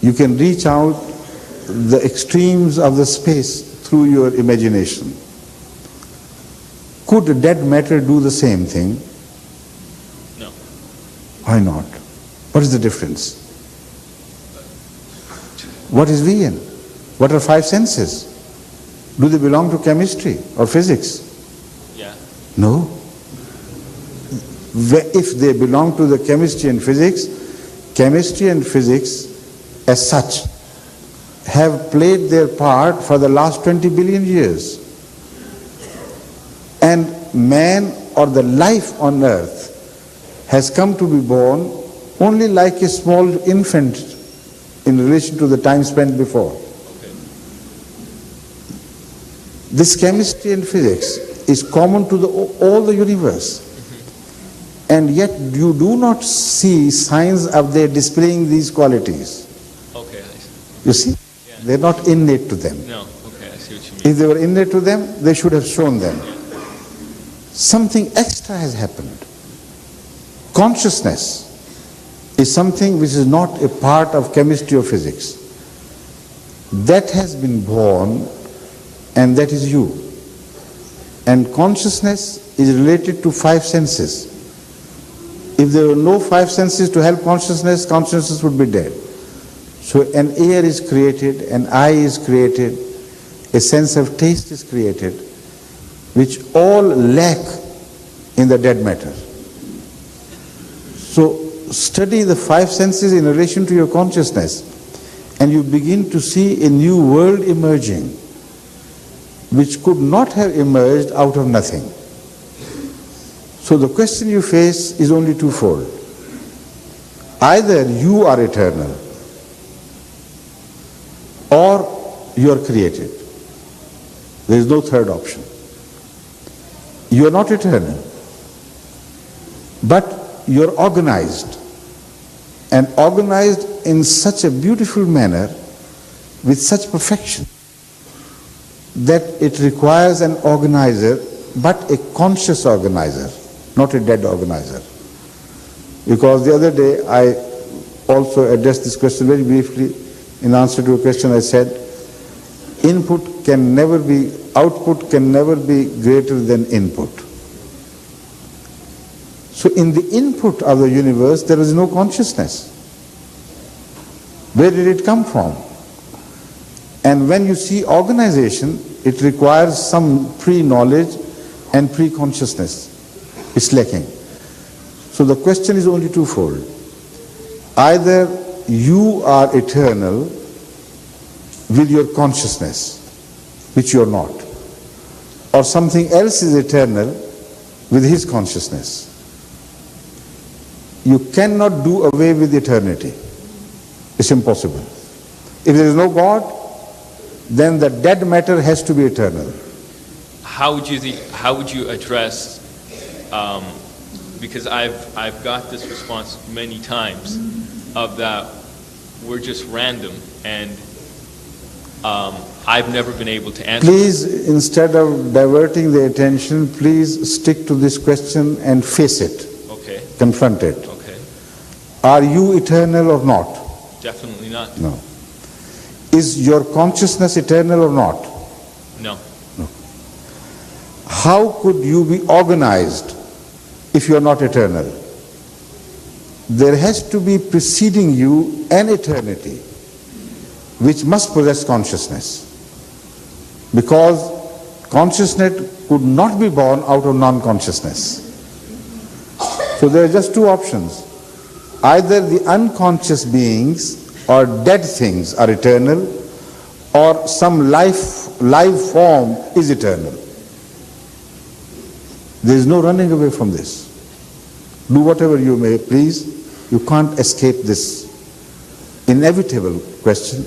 You can reach out the extremes of the space through your imagination. Could dead matter do the same thing? No. Why not? What is the difference? What is vision? What are five senses? Do they belong to chemistry or physics? Yeah. No. If they belong to the chemistry and physics as such have played their part for the last 20 billion years. And man or the life on earth has come to be born only like a small infant in relation to the time spent before. Okay. This chemistry and physics is common to all the universe. And yet you do not see signs of their displaying these qualities. Okay, I see. You see? Yeah. They're not innate to them. No, okay, I see what you mean. If they were innate to them, they should have shown them. Yeah. Something extra has happened. Consciousness is something which is not a part of chemistry or physics. That has been born, and that is you. And consciousness is related to five senses. If there were no five senses to help consciousness, consciousness would be dead. So an ear is created, an eye is created, a sense of taste is created, which all lack in the dead matter. So study the five senses in relation to your consciousness, and you begin to see a new world emerging, which could not have emerged out of nothing. So the question you face is only twofold. Either you are eternal, or you are created. There is no third option. You are not eternal, but you are organized, and organized in such a beautiful manner, with such perfection, that it requires an organizer, but a conscious organizer, not a dead organizer. Because the other day I also addressed this question very briefly. In answer to a question I said, output can never be greater than input. So in the input of the universe there is no consciousness. Where did it come from? And when you see organization, it requires some pre-knowledge and pre-consciousness. It's lacking. So the question is only twofold. Either you are eternal with your consciousness, which you are not, or something else is eternal with his consciousness. You cannot do away with eternity. It's impossible. If there is no God, then the dead matter has to be eternal. How would you address? Because I've got this response many times of that we're just random, and I've never been able to answer. Please, instead of diverting the attention, please stick to this question and face it. Okay. Confront it. Okay. Are you eternal or not? Definitely not. No. Is your consciousness eternal or not? No. No. How could you be organized if you are not eternal? There has to be preceding you an eternity which must possess consciousness, because consciousness could not be born out of non-consciousness. So there are just two options. Either the unconscious beings or dead things are eternal, or some live form is eternal. There is no running away from this. Do whatever you may, please. You can't escape this inevitable question.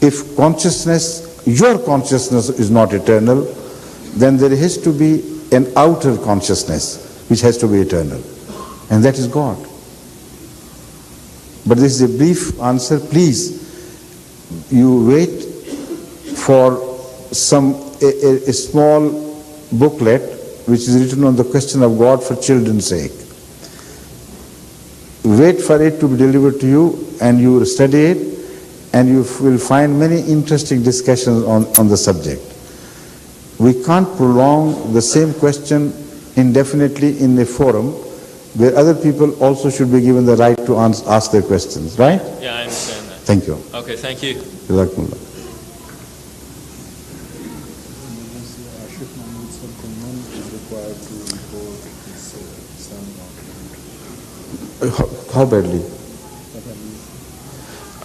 If consciousness, your consciousness is not eternal, then there has to be an outer consciousness which has to be eternal, and that is God. But this is a brief answer. Please, you wait for a small booklet which is written on the question of God for children's sake. wait for it to be delivered to you, and you will study it, and you will find many interesting discussions on the subject. We can't prolong the same question indefinitely in a forum where other people also should be given the right to ask their questions, right? Yeah, I understand that. Thank you. Okay, thank you. Jazakumullah. Ashik Mahmood Sulaiman is required to report his sound document. How badly?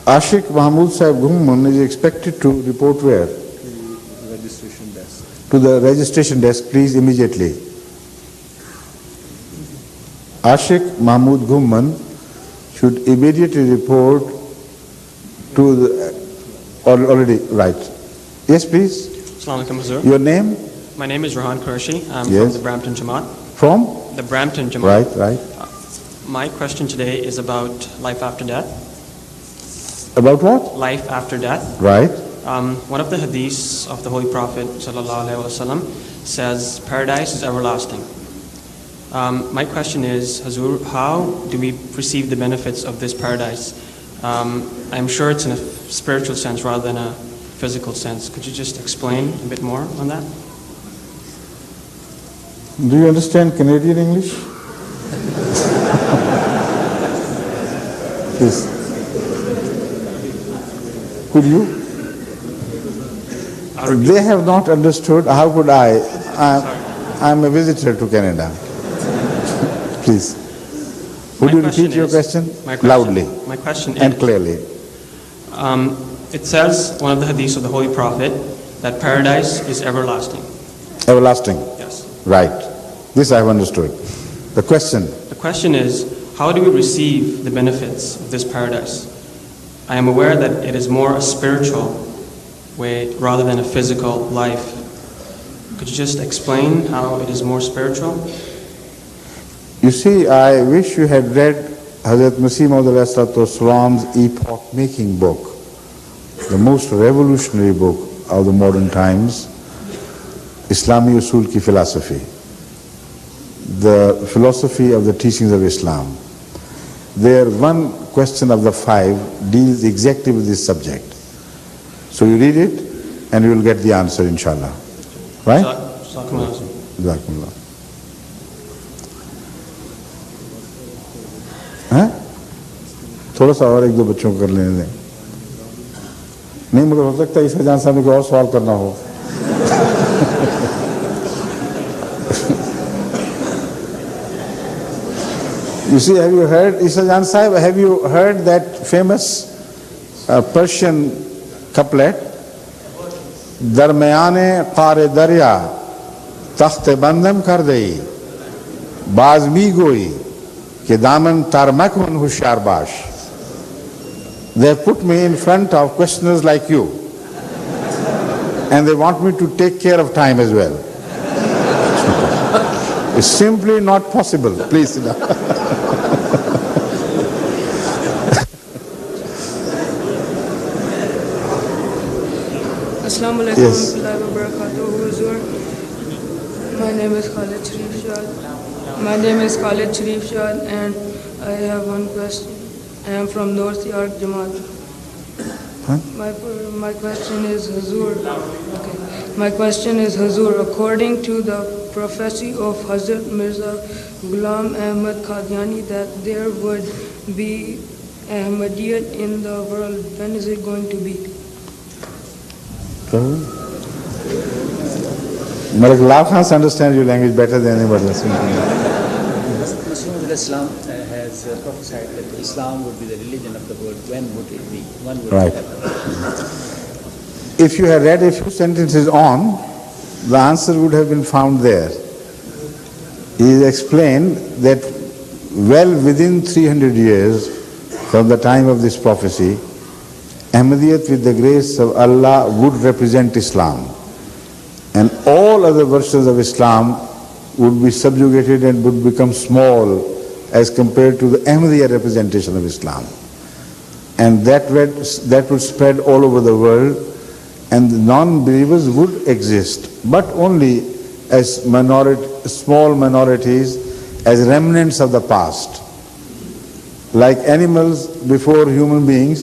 Ashik Mahmood Sahib Ghumman is expected to report where? To the registration desk. To the registration desk, please, immediately. Ashik Mahmood Ghumman should immediately report to the... Already, right. Yes, please. Assalamu alaikum, Hazur. Your name? My name is Rohan Qureshi. I'm Yes. from the Brampton Jamaat. From? The Brampton Jamaat. Right. My question today is about life after death. About what? Life after death. Right. One of the hadiths of the Holy Prophet ﷺ says paradise is everlasting. My question is, Hazur, how do we perceive the benefits of this paradise? I'm sure it's in a spiritual sense rather than a physical sense. Could you just explain a bit more on that? Do you understand Canadian English? Please. Could you? They have not understood. How could I? I'm a visitor to Canada. Please. Would you repeat your question? Loudly My question is, and clearly. It says, one of the hadiths of the Holy Prophet, that paradise is everlasting. Everlasting. Yes. Right. This I have understood. The question. The question is, how do we receive the benefits of this paradise? I am aware that it is more a spiritual way rather than a physical life. Could you just explain how it is more spiritual? You see, I wish you had read Hazrat Masih Maud-Salam's epoch-making book, the most revolutionary book of the modern times, Islami Usul Ki Philosophy, the philosophy of the teachings of Islam. There, one question of the 5 deals exactly with this subject. So you read it and you will get the answer, inshallah. Right? Jazakumullah. हैं? थोड़ा सा और एक दो बच्चों को कर लेने दें। नहीं, मगर हो सकता है इसका जान साहब को और सवाल करना हो। You see, have you heard, Isa Jan Sahib, have you heard that famous Persian couplet? Darmayane qare darya takht bandam kar dei baaz mi goi ke daman tarmak man hushyar bash. They have put me in front of questioners like you, and they want me to take care of time as well. It's simply not possible. Please sit down. Assalamu alaikum Yes. warahmatullahi wabarakatuh. Huzur. My name is Khalid Sharif Shah. My name is Khalid Sharif Shah, and I have one question. I am from North York Jamaat. My question is Huzur. Okay. My question is Huzur. According to the prophecy of Hazrat Mirza Ghulam Ahmad Qadiani that there would be Ahmadiyyat in the world, when is it going to be? Malik Lal Khan understands your language better than anybody else. Masih Islam has prophesied that Islam would be the religion of the world. When would it be? When would Right. it happen? If you had read a few sentences on, the answer would have been found there. He has explained that well within 300 years from the time of this prophecy, Ahmadiyyat with the grace of Allah would represent Islam, and all other versions of Islam would be subjugated and would become small as compared to the Ahmadiyya representation of Islam. And that would spread all over the world, and the non-believers would exist, but only as small minorities, as remnants of the past. like animals before human beings.